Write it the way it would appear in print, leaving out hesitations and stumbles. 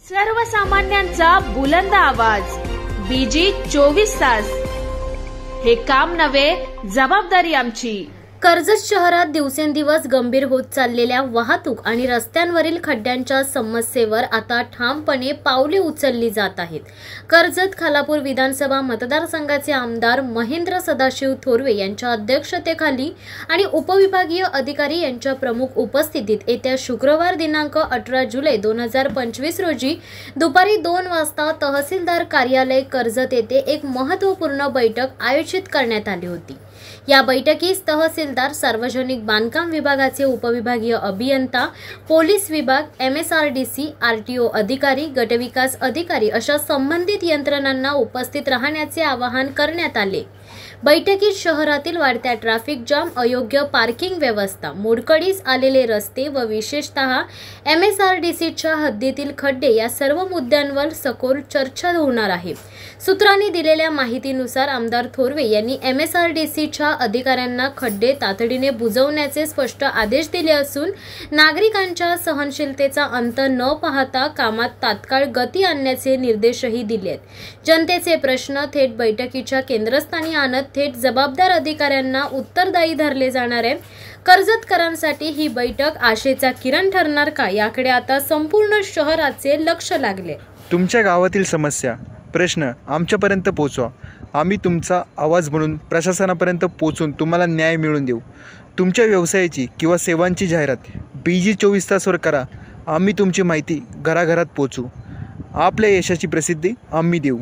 सर्वसामान्यांचा बुलंद आवाज बीजी 24 तास। हे काम नव्हे, जबाबदारी आमची। कर्जत शहरात दिवसेंदिवस गंभीर होत चाललेल्या वाहतूक आणि रस्त्यांवरील खड्ड्यांच्या समस्येवर आता ठामपणे पावले उचलली जात आहेत। कर्जत खालापूर विधानसभा मतदारसंघाचे आमदार महेंद्र सदाशिव थोरवे यांच्या अध्यक्षतेखाली आणि उपविभागीय अधिकारी यांच्या प्रमुख उपस्थितीत येत्या शुक्रवार दिनांक 18 जुलै 2025 रोजी दुपारी 2 वाजता तहसीलदार कार्यालय कर्जत येथे एक महत्त्वपूर्ण बैठक आयोजित करण्यात आली होती। या बैठकीस तहसीलदार, सार्वजनिक बांधकाम विभागाचे उपविभागीय अभियंता, पोलीस विभाग, MSRDC, RTO अधिकारी, गटविकास अधिकारी अशा संबंधित यंत्रणांना उपस्थित राहण्याचे आवाहन करण्यात आले। बैठकीत शहरातील वाढत्या ट्रॅफिक जाम, अयोग्य पार्किंग व्यवस्था, मोडकळीस आलेले रस्ते व विशेषतः MSRDCच्या हद्दीतील खड्डे या सर्व मुद्द्यांवर सखोल चर्चा होणार आहे। सूत्रांनी दिलेल्या माहितीनुसार आमदार थोरवे यांनी MSRDCच्या अधिकाऱ्यांना खड्डे तातडीने बुजवण्याचे स्पष्ट आदेश दिले असून नागरिकांच्या सहनशीलतेचा अंत न पाहता कामात तात्काळ गती आणण्याचे निर्देशही दिलेत। जनतेचे प्रश्न थेट बैठकीच्या केंद्रस्थानी आणत थेट जबाबदार अधिकाऱ्यांना उत्तरदायी धरले जाणार आहे। कर्जतकरांसाठी ही बैठक आशेचा किरण ठरणार का, याकडे आता संपूर्ण शहराचे लक्ष लागले। तुमच्या गावातील समस्या, प्रश्न आमच्यापर्यंत पोहोचवा। आम्ही तुमचा आवाज बनून प्रशासनापर्यंत पोहोचून तुम्हाला न्याय मिळवून देऊ। तुमच्या व्यवसायाची किंवा सेवांची जाहिरात BG 24 तासवर करा। आम्ही तुमची माहिती घराघरात पोहोचू। आपल्या यशाची प्रसिद्धी आम्ही देऊ।